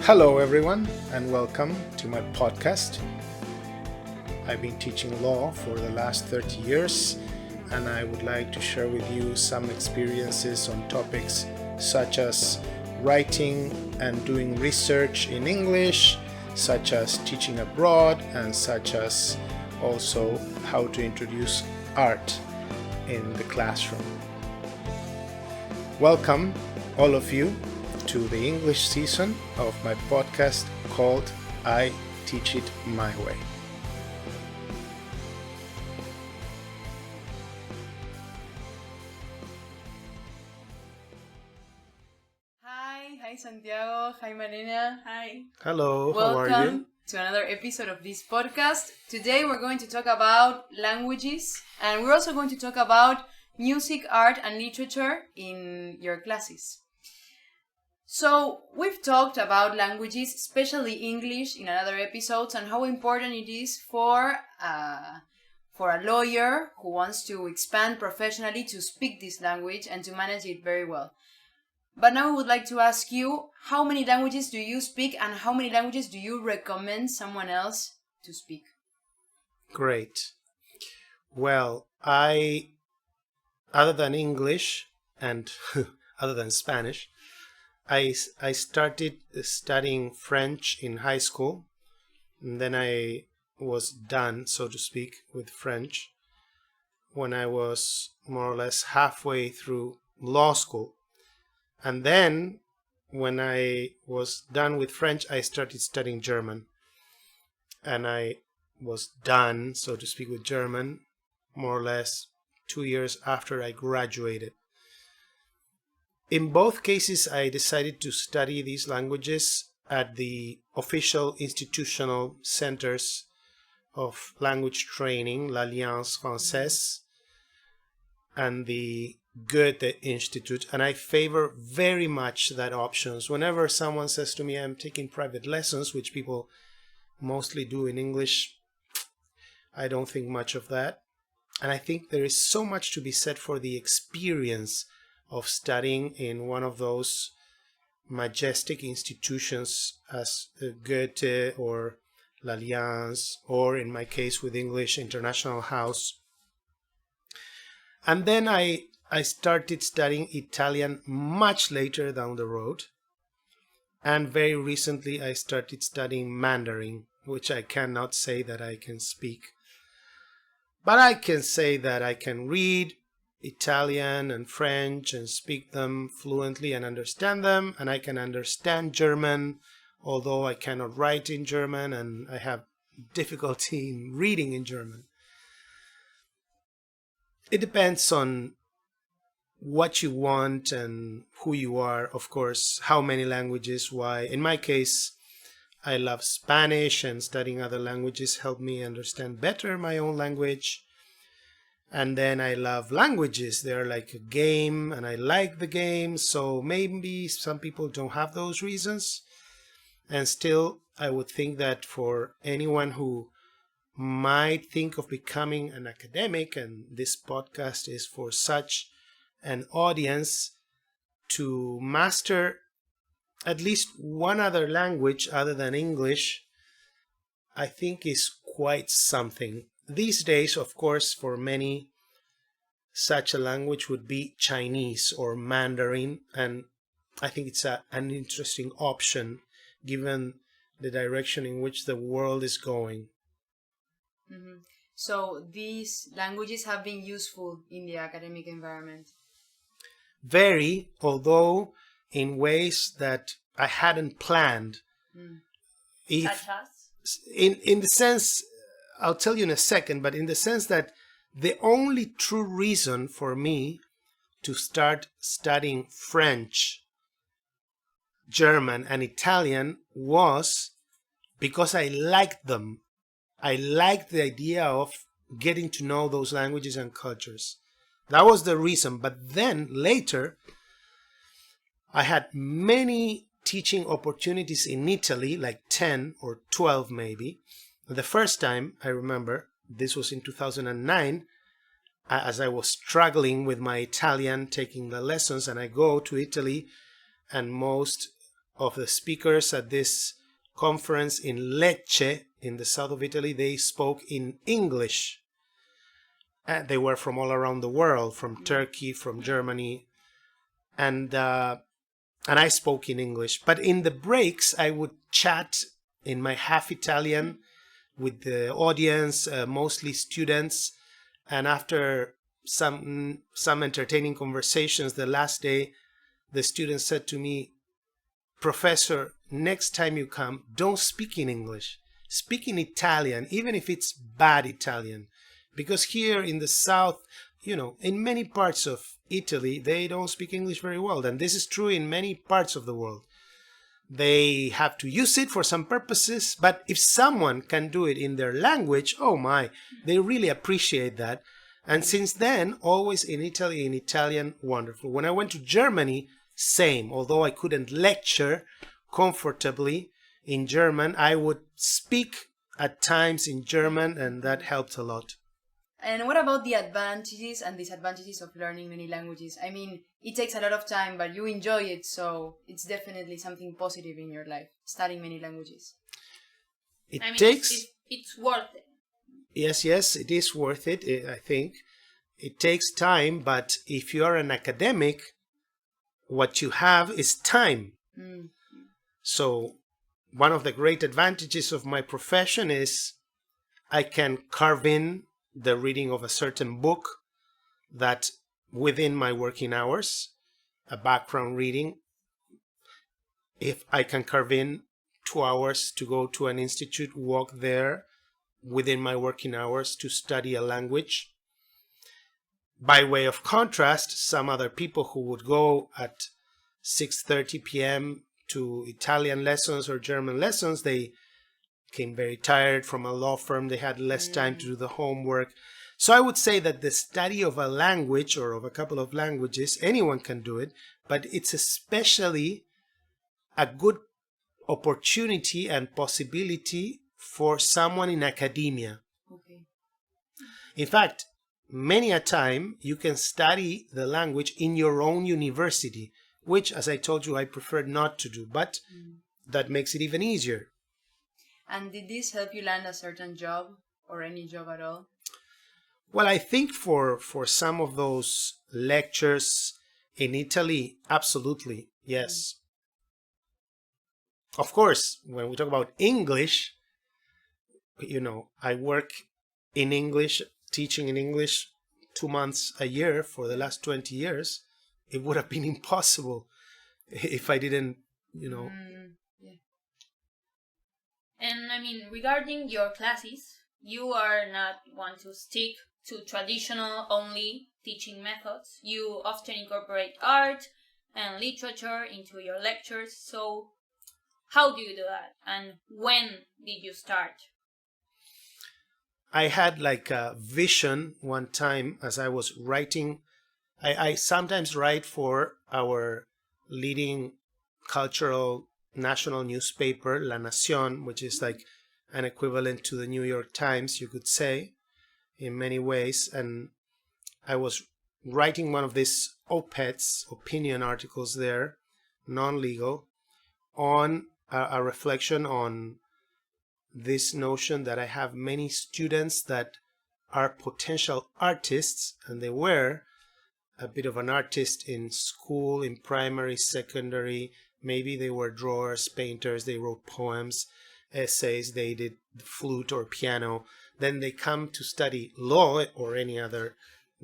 Hello, everyone, and welcome to my podcast. I've been teaching law for the last 30 years, and I would like to share with you some experiences on topics such as writing and doing research in English, such as teaching abroad, and such as also how to introduce art in the classroom. Welcome, all of you, to the English season of my podcast called I Teach It My Way. Hi Santiago, hi Marina. Hi. Hello, how are you? Welcome to another episode of this podcast. Today we're going to talk about languages, and we're also going to talk about music, art and literature in your classes. So we've talked about languages, especially English, in another episodes, and how important it is for a lawyer who wants to expand professionally to speak this language and to manage it very well. But now I would like to ask you, how many languages do you speak and how many languages do you recommend someone else to speak? Great. Well, other than English and other than Spanish, I started studying French in high school, and then I was done, so to speak, with French when I was more or less halfway through law school. And then when I was done with French, I started studying German. And I was done, so to speak, with German more or less 2 years after I graduated. In both cases, I decided to study these languages at the official institutional centers of language training, l'Alliance Française, and the Goethe Institute, and I favor very much that options. Whenever someone says to me, I'm taking private lessons, which people mostly do in English, I don't think much of that. And I think there is so much to be said for the experience of studying in one of those majestic institutions as Goethe or l'Alliance, or in my case with English, International House. And then I started studying Italian much later down the road. And very recently I started studying Mandarin, which I cannot say that I can speak. But I can say that I can read Italian and French and speak them fluently and understand them. And I can understand German, although I cannot write in German and I have difficulty in reading in German. It depends on what you want and who you are, of course, how many languages, why. In my case, I love Spanish, and studying other languages helped me understand better my own language. And then I love languages. They're like a game, and I like the game, so maybe some people don't have those reasons. And still, I would think that for anyone who might think of becoming an academic, and this podcast is for such an audience, to master at least one other language other than English, I think is quite something. These days, of course, for many, such a language would be Chinese or Mandarin, and I think it's an interesting option given the direction in which the world is going. Mm-hmm. So these languages have been useful in the academic environment? Very, although in ways that I hadn't planned. Such as? In the sense, I'll tell you in a second, but in the sense that the only true reason for me to start studying French, German, and Italian was because I liked them. I liked the idea of getting to know those languages and cultures. That was the reason. But then later, I had many teaching opportunities in Italy, like 10 or 12 maybe. The first time, I remember, this was in 2009, as I was struggling with my Italian, taking the lessons, and I go to Italy, and most of the speakers at this conference in Lecce, in the south of Italy, they spoke in English. And they were from all around the world, from Turkey, from Germany, and I spoke in English. But in the breaks, I would chat in my half Italian with the audience, mostly students. And after some entertaining conversations, the last day, the students said to me, "Professor, next time you come, don't speak in English. Speak in Italian, even if it's bad Italian. Because here in the south, in many parts of Italy, they don't speak English very well. And this is true in many parts of the world. They have to use it for some purposes, but if someone can do it in their language, oh my, they really appreciate that." And since then, always in Italy, in Italian, wonderful. When I went to Germany, same. Although I couldn't lecture comfortably in German, I would speak at times in German, and that helped a lot. And what about the advantages and disadvantages of learning many languages? I mean, it takes a lot of time, but you enjoy it, so it's definitely something positive in your life, studying many languages. It's worth it. Yes, it is worth it, I think. It takes time, but if you are an academic, what you have is time. So one of the great advantages of my profession is I can carve in the reading of a certain book that within my working hours, a background reading. If I can carve in 2 hours to go to an institute, walk there within my working hours to study a language. By way of contrast, some other people who would go at 6:30 p.m. to Italian lessons or German lessons, they came very tired from a law firm. They had less time to do the homework. So I would say that the study of a language or of a couple of languages, anyone can do it, but it's especially a good opportunity and possibility for someone in academia. Okay. In fact, many a time you can study the language in your own university, which, as I told you, I prefer not to do, but that makes it even easier. And did this help you land a certain job or any job at all? Well, I think for some of those lectures in Italy, absolutely, yes. Of course, when we talk about English, I work in English, teaching in English 2 months a year for the last 20 years. It would have been impossible if I didn't, Yeah. And I mean, regarding your classes, you are not one to stick to traditional only teaching methods. You often incorporate art and literature into your lectures. So how do you do that? And when did you start? I had like a vision one time as I was writing. I sometimes write for our leading cultural national newspaper, La Nación, which is like an equivalent to the New York Times, you could say, in many ways. And I was writing one of these op-eds, opinion articles there, non-legal, on a reflection on this notion that I have many students that are potential artists, and they were a bit of an artist in school, in primary, secondary. Maybe they were drawers, painters, they wrote poems, essays, they did flute or piano. Then they come to study law or any other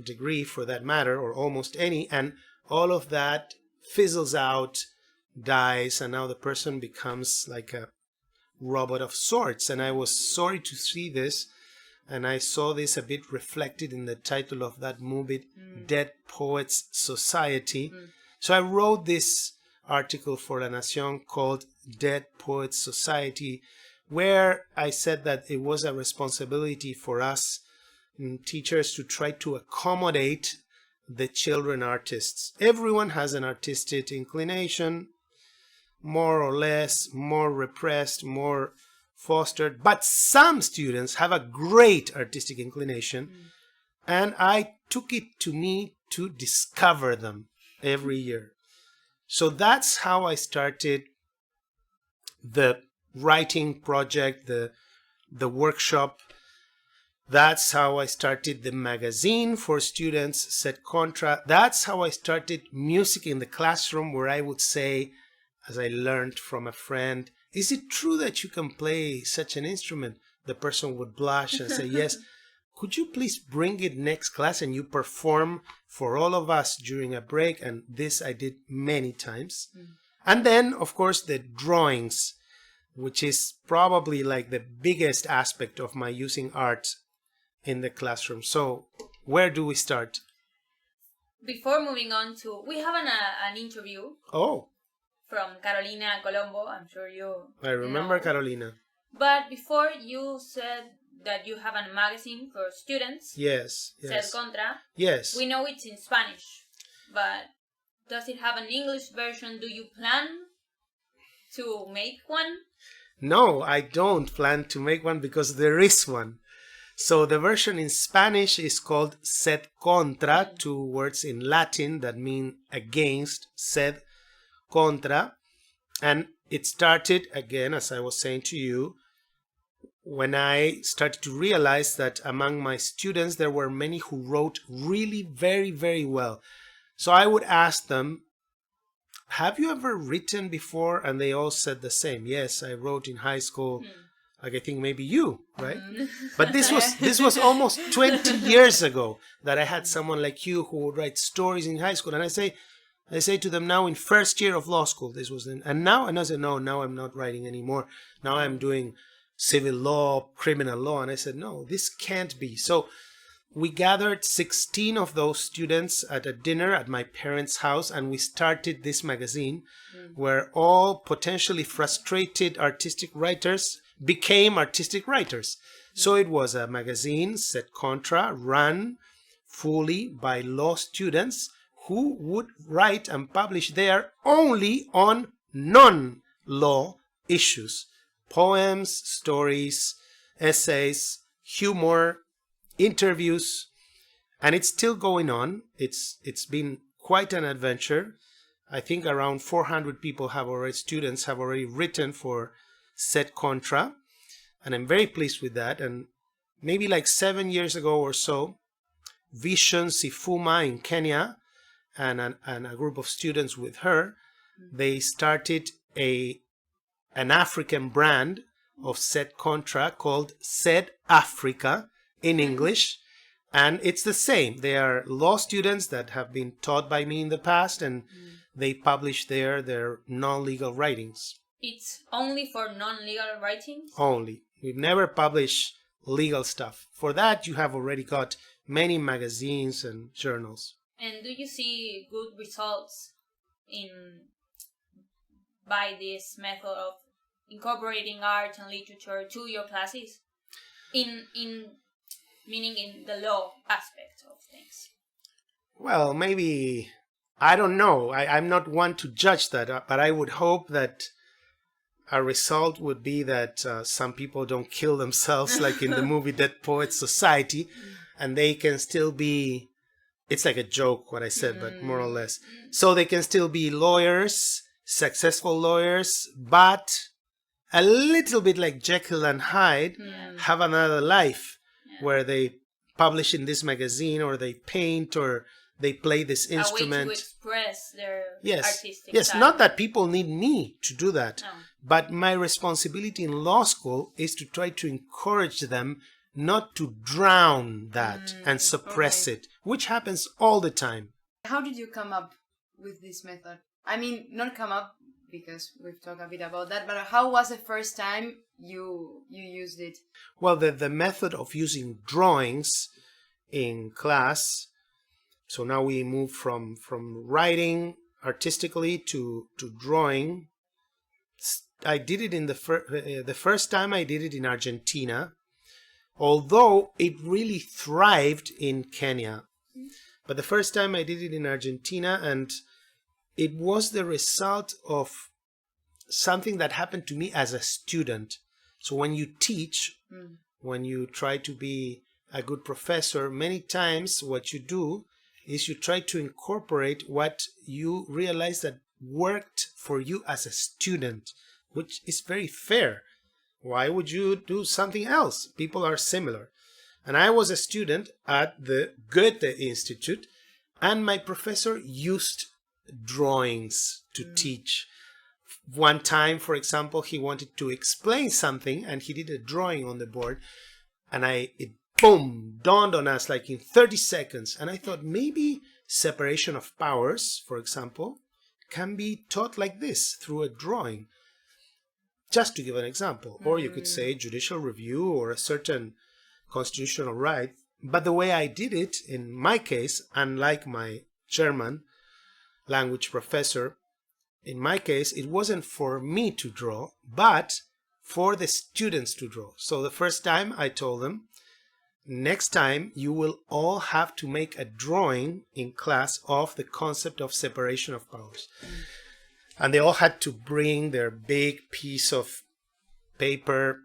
degree for that matter, or almost any, and all of that fizzles out, dies, and now the person becomes like a robot of sorts. And I was sorry to see this, and I saw this a bit reflected in the title of that movie, Dead Poets Society. So I wrote this article for La Nación called Dead Poets Society, where I said that it was a responsibility for us teachers to try to accommodate the children artists. Everyone has an artistic inclination, more or less, more repressed, more fostered, but some students have a great artistic inclination, and I took it to me to discover them every year. So that's how I started the writing project, the workshop. That's how I started the magazine for students, Sed Contra. That's how I started music in the classroom, where I would say, as I learned from a friend, is it true that you can play such an instrument? The person would blush and say, yes. Could you please bring it next class and you perform for all of us during a break? And this I did many times. And then, of course, the drawings, which is probably like the biggest aspect of my using art in the classroom. So where do we start? Before moving on to, we have an interview Oh, from Carolina Colombo. I'm sure I remember know. Carolina. But before, you said that you have a magazine for students. Yes. Sed Contra. Yes. We know it's in Spanish, but does it have an English version? Do you plan to make one? No, I don't plan to make one because there is one. So the version in Spanish is called Sed Contra, two words in Latin that mean against, Sed Contra. And it started, again, as I was saying to you, when I started to realize that among my students, there were many who wrote really very, very well. So I would ask them, have you ever written before? And they all said the same. Yes, I wrote in high school. Like I think maybe you, right? But this was almost 20 years ago that I had someone like you who would write stories in high school. And I say to them now in first year of law school, this was then, and I said, no, now I'm not writing anymore. Now I'm doing civil law, criminal law. And I said, no, this can't be. So we gathered 16 of those students at a dinner at my parents' house, and we started this magazine where all potentially frustrated artistic writers became artistic writers. So it was a magazine, Sed Contra, run fully by law students who would write and publish there only on non-law issues. Poems, stories, essays, humor, interviews, and it's still going on. It's been quite an adventure. I think around 400 students have already written for Sed Contra, and I'm very pleased with that. And maybe like 7 years ago or so, Vision Sifuma in Kenya and a group of students with her, they started an African brand of Sed Contra called Sed Africa in English, and it's the same. They are law students that have been taught by me in the past, and they publish there their non-legal writings. It's only for non-legal writings? Only. We've never published legal stuff. For that, you have already got many magazines and journals. And do you see good results by this method of incorporating art and literature to your classes? Meaning in the law aspect of things. Well, maybe, I don't know. I'm not one to judge that, but I would hope that a result would be that some people don't kill themselves like in the movie Dead Poets Society, and they can still be, it's like a joke what I said, but more or less. So they can still be lawyers, successful lawyers, but a little bit like Jekyll and Hyde, have another life where they publish in this magazine, or they paint, or they play this instrument. A way to express their artistic Yes, style. not that people need me to do that. No. But my responsibility in law school is to try to encourage them not to drown that and suppress it, which happens all the time. How did you come up with this method? I mean, not come up because we've talked a bit about that, but how was the first time you used it? Well, the method of using drawings in class, so now we move from writing artistically to drawing. I did it in the first time I did it in Argentina, although it really thrived in Kenya. But the first time I did it in Argentina, and it was the result of something that happened to me as a student. So when you teach, when you try to be a good professor, many times what you do is you try to incorporate what you realize that worked for you as a student. which is very fair. Why would you do something else? People are similar. And I was a student at the Goethe Institute, and my professor used drawings to teach. One time, for example, he wanted to explain something, and he did a drawing on the board, and it boom, dawned on us like in 30 seconds. And I thought maybe separation of powers, for example, can be taught like this through a drawing. Just to give an example. Or you could say judicial review or a certain constitutional right. But the way I did it, in my case, unlike my German language professor, in my case, it wasn't for me to draw, but for the students to draw. So the first time I told them, next time you will all have to make a drawing in class of the concept of separation of powers. And they all had to bring their big piece of paper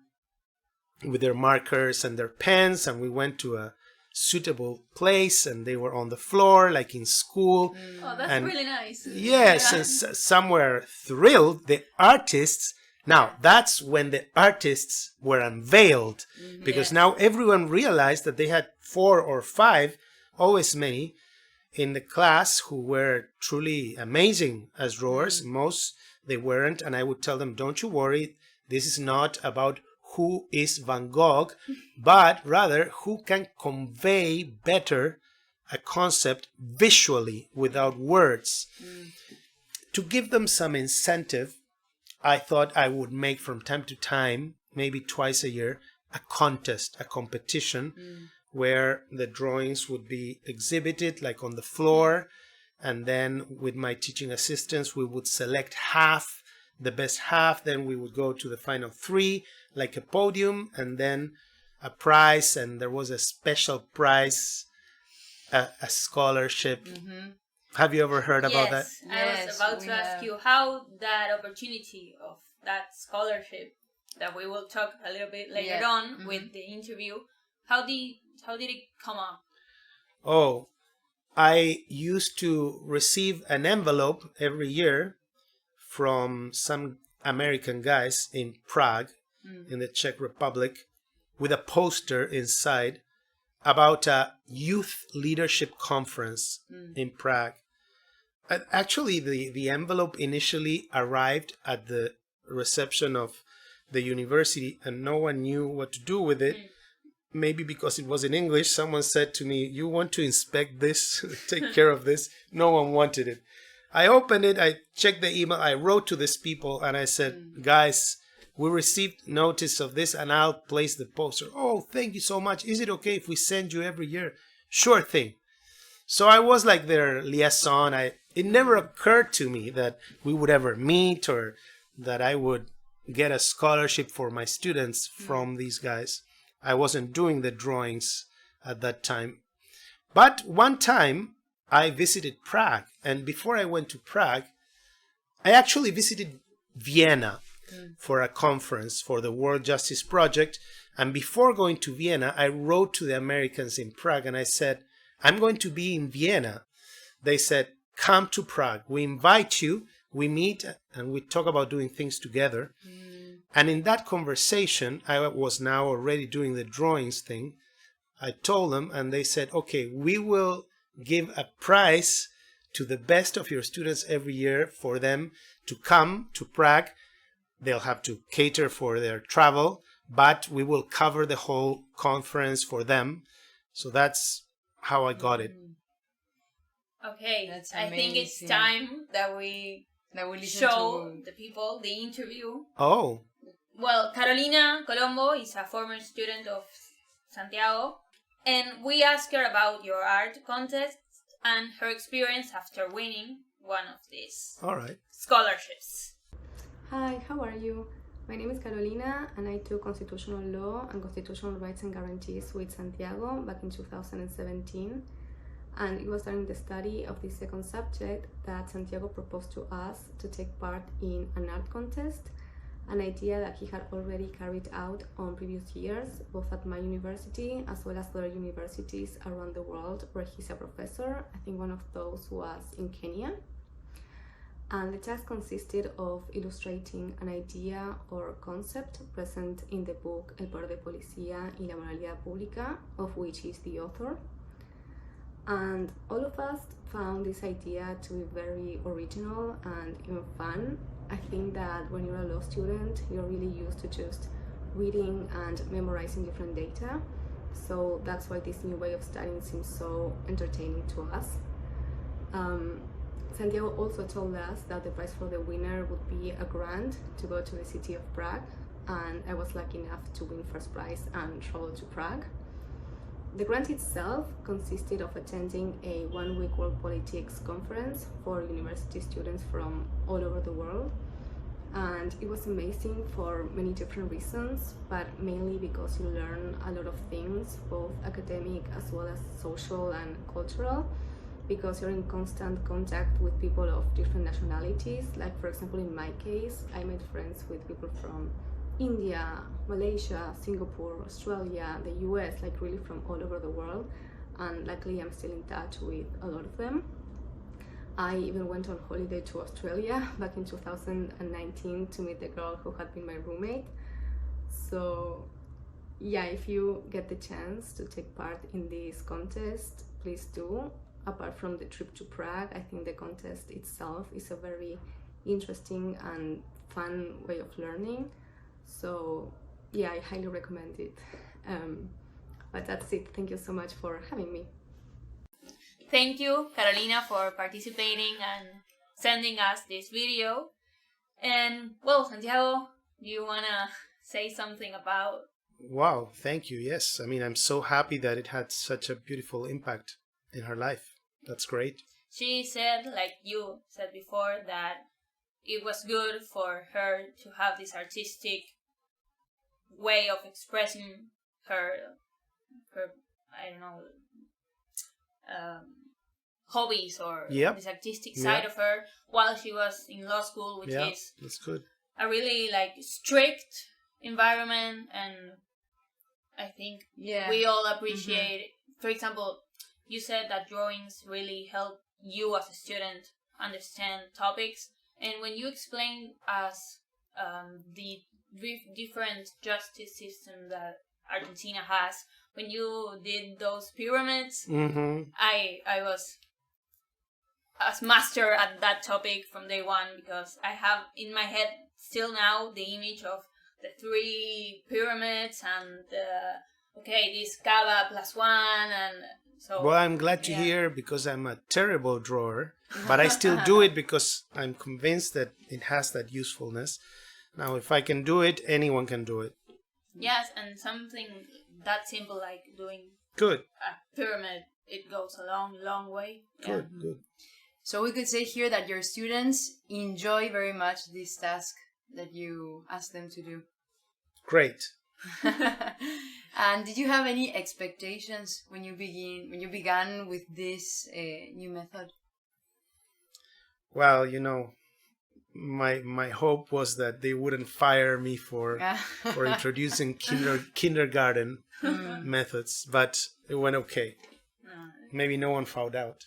with their markers and their pens, and we went to a suitable place, and they were on the floor like in school. Oh, that's and really nice. yes, and some were thrilled. The artists, now that's when the artists were unveiled, because now everyone realized that they had 4 or 5, always many, in the class who were truly amazing as drawers. Most they weren't, and I would tell them, don't you worry, this is not about who is Van Gogh, but rather who can convey better a concept visually without words. To give them some incentive, I thought I would make from time to time, maybe twice a year, a contest, a competition, where the drawings would be exhibited like on the floor, and then with my teaching assistants we would select half, the best half, then we would go to the final 3 like a podium, and then a prize, and there was a special prize, a scholarship. Have you ever heard about that? I was about to ask you how that opportunity of that scholarship that we will talk a little bit later on with the interview, how did it come up? Oh, I used to receive an envelope every year from some American guys in Prague, in the Czech Republic, with a poster inside about a youth leadership conference in Prague. And actually, the envelope initially arrived at the reception of the university, and no one knew what to do with it. Maybe because it was in English, someone said to me, you want to inspect this, take care of this? No one wanted it. I opened it, I checked the email, I wrote to these people, and I said, guys, we received notice of this, and I'll place the poster. Oh, thank you so much. Is it okay if we send you every year? Sure thing. So I was like their liaison. It never occurred to me that we would ever meet, or that I would get a scholarship for my students from these guys. I wasn't doing the drawings at that time. But one time I visited Prague, and before I went to Prague, I actually visited Vienna for a conference for the World Justice Project. And before going to Vienna, I wrote to the Americans in Prague and I said, I'm going to be in Vienna. They said, come to Prague. We invite you. We meet and we talk about doing things together. And in that conversation, I was now already doing the drawings thing. I told them, and they said, okay, we will give a prize to the best of your students every year for them to come to Prague. They'll have to cater for their travel, but we will cover the whole conference for them. So that's how I got it. Okay, That's I think it's time that we listen show to the people the interview. Oh. Well, Carolina Colombo is a former student of Santiago, and we asked her about your art contest and her experience after winning one of these All right. scholarships. Hi, how are you? My name is Carolina and I took Constitutional Law and Constitutional Rights and Guarantees with Santiago back in 2017. And it was during the study of this second subject that Santiago proposed to us to take part in an art contest, an idea that he had already carried out on previous years, both at my university as well as other universities around the world where he's a professor. I think one of those was in Kenya. And the task consisted of illustrating an idea or concept present in the book El poder de policía y la moralidad pública, of which he's the author. And all of us found this idea to be very original and even fun. I think that when you're a law student, you're really used to just reading and memorizing different data. So that's why this new way of studying seems so entertaining to us. Santiago also told us that the prize for the winner would be a grant to go to the city of Prague, and I was lucky enough to win first prize and travel to Prague. The grant itself consisted of attending a one-week World Politics conference for university students from all over the world, and it was amazing for many different reasons, but mainly because you learn a lot of things, both academic as well as social and cultural, because you're in constant contact with people of different nationalities. Like, for example, in my case, I made friends with people from India, Malaysia, Singapore, Australia, the US, like really from all over the world, and luckily I'm still in touch with a lot of them. I even went on holiday to Australia back in 2019 to meet the girl who had been my roommate. So yeah, if you get the chance to take part in this contest, please do. Apart from the trip to Prague, I think the contest itself is a very interesting and fun way of learning. So yeah, I highly recommend it. But that's it. Thank you so much for having me. Thank you, Carolina, for participating and sending us this video. And well, Santiago, do you wanna say something about? Wow, thank you. Yes, I mean, I'm so happy that it had such a beautiful impact in her life. That's great. She said, like you said before, that it was good for her to have this artistic way of expressing her I don't know, hobbies or this artistic side of her while she was in law school, which is that's good. A really like strict environment, and I think we all appreciate it. For example, you said that drawings really help you as a student understand topics, and when you explained us the different justice system that Argentina has, when you did those pyramids, I was as master at that topic from day one, because I have in my head still now the image of the 3 pyramids and this Kaaba plus 1, and so. Well, I'm glad to hear, because I'm a terrible drawer, but I still do it because I'm convinced that it has that usefulness. Now, if I can do it, anyone can do it. Yes, and something that simple like doing a pyramid, it goes a long, long way. Good. So we could say here that your students enjoy very much this task that you ask them to do. Great. And did you have any expectations when you began with this new method? Well, my hope was that they wouldn't fire me for introducing kindergarten methods, but it went okay. Maybe no one found out.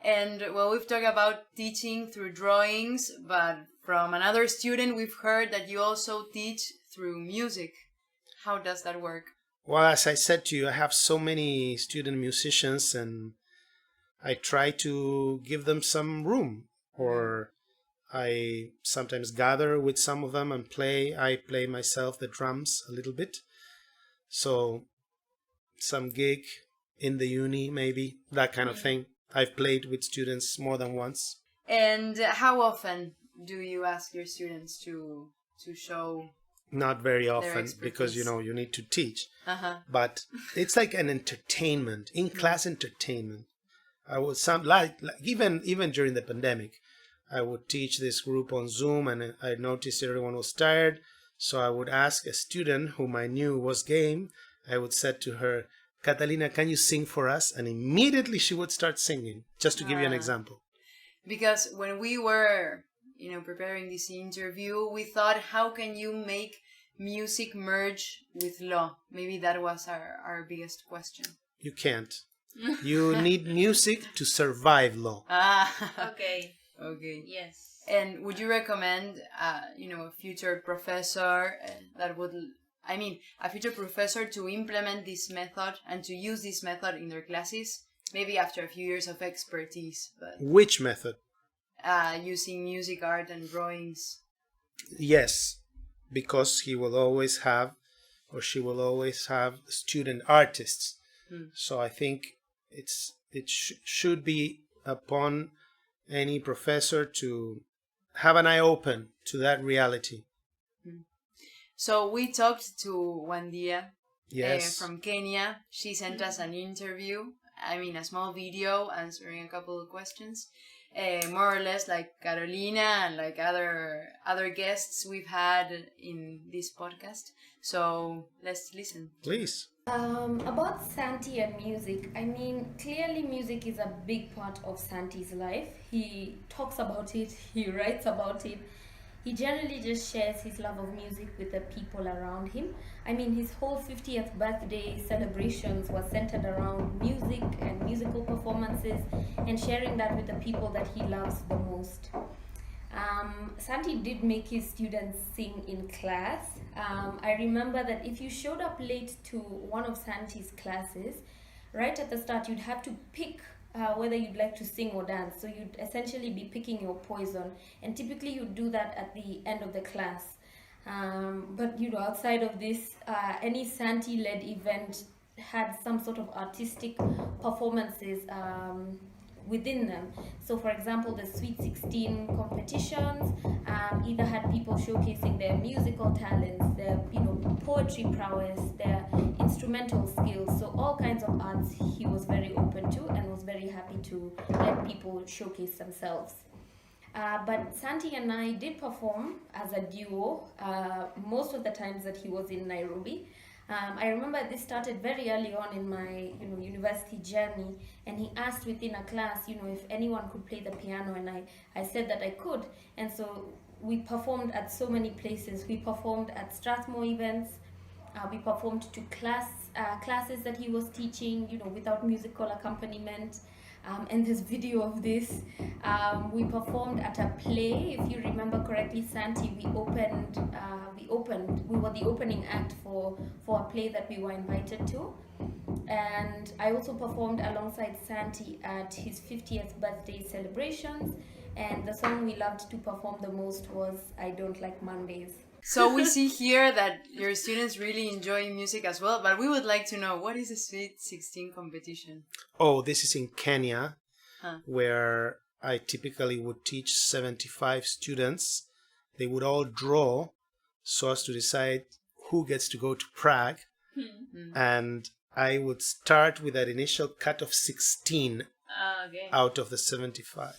And well, we've talked about teaching through drawings, but from another student we've heard that you also teach through music. How does that work? Well, as I said to you, I have so many student musicians, and I try to give them some room, or I sometimes gather with some of them and play. I play myself the drums a little bit. So some gig in the uni, maybe, that kind of thing. I've played with students more than once. And how often do you ask your students to show? Not very often, because you need to teach. But it's like an entertainment, in-class entertainment. I would even during the pandemic, I would teach this group on Zoom, and I noticed everyone was tired, so I would ask a student whom I knew was game. I would say to her, "Catalina, can you sing for us?" And immediately she would start singing, just to give you an example. Because when we were, preparing this interview, we thought, how can you make music merge with law? Maybe that was our biggest question. You can't. You need music to survive law. Okay. Okay. Yes. And would you recommend, a future professor a future professor to implement this method and to use this method in their classes? Maybe after a few years of expertise, but Which method? using music, art, and drawings. Yes, because he will always have, or she will always have, student artists. So I think should be upon any professor to have an eye open to that reality. So we talked to Wandia Yes. from Kenya. She sent us an interview, a small video answering a couple of questions. More or less like Carolina and like other guests we've had in this podcast. So let's listen. Please. About Santi and music, clearly music is a big part of Santi's life. He talks about it, he writes about it. He generally just shares his love of music with the people around him. His whole 50th birthday celebrations were centered around music and musical performances and sharing that with the people that he loves the most. Santi did make his students sing in class. I remember that if you showed up late to one of Santi's classes, right at the start you'd have to pick whether you'd like to sing or dance. So you'd essentially be picking your poison, and typically you'd do that at the end of the class. But outside of this, any Santi-led event had some sort of artistic performances within them. So for example, the Sweet 16 competitions either had people showcasing their musical talents, their poetry prowess, their instrumental skills. So all kinds of arts he was very open to and was very happy to let people showcase themselves. But Santi and I did perform as a duo most of the times that he was in Nairobi. I remember this started very early on in my university journey, and he asked within a class if anyone could play the piano, and I said that I could, and so we performed at so many places. We performed at Strathmore events, we performed to classes that he was teaching without musical accompaniment. And there's video of this. We performed at a play, if you remember correctly, Santi. We were the opening act for a play that we were invited to. And I also performed alongside Santi at his 50th birthday celebrations. And the song we loved to perform the most was I Don't Like Mondays. So we see here that your students really enjoy music as well, but we would like to know, what is the Sweet 16 competition? Oh, this is in Kenya, where I typically would teach 75 students. They would all draw so as to decide who gets to go to Prague. And I would start with that initial cut of 16 out of the 75.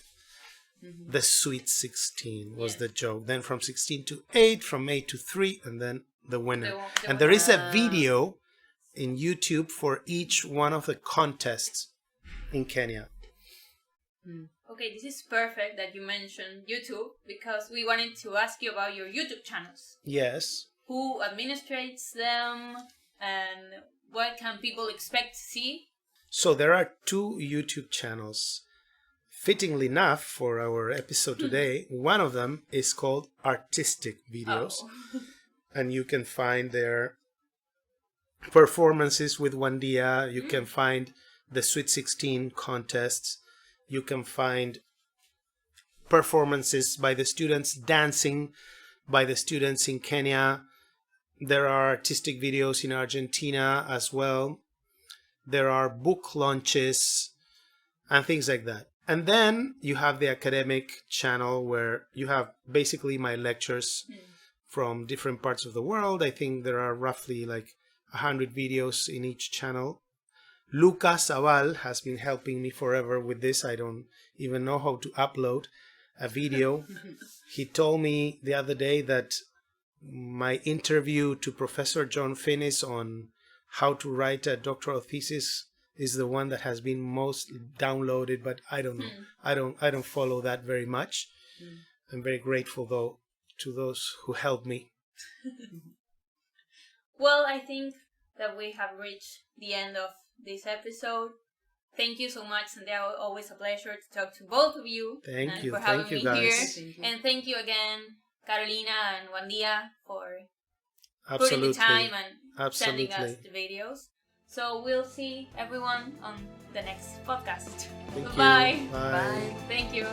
The Sweet 16 was the joke. Then from 16 to 8, from 8 to 3, and then the winner. And there is a video in YouTube for each one of the contests in Kenya. Okay, this is perfect that you mentioned YouTube, because we wanted to ask you about your YouTube channels. Yes. Who administrates them, and what can people expect to see? So there are 2 YouTube channels. Fittingly enough for our episode today, one of them is called Artistic Videos. And you can find their performances with Wandia. You can find the Sweet 16 contests. You can find performances by the students, dancing by the students in Kenya. There are artistic videos in Argentina as well. There are book launches and things like that. And then you have the academic channel, where you have basically my lectures from different parts of the world. I think there are roughly like 100 videos in each channel. Lucas Aval has been helping me forever with this. I don't even know how to upload a video. He told me the other day that my interview to Professor John Finnis on how to write a doctoral thesis is the one that has been most downloaded, but I don't know. I don't follow that very much. I'm very grateful though to those who helped me. Well, I think that we have reached the end of this episode. Thank you so much, Santiago. Always a pleasure to talk to both of you. Thank you. For having Thank you, me guys. here. Thank you. And thank you again, Carolina and Wandia, for Absolutely. putting the time and Absolutely. sending us the videos. So we'll see everyone on the next podcast. Thank Bye. you. Bye. Bye. Thank you.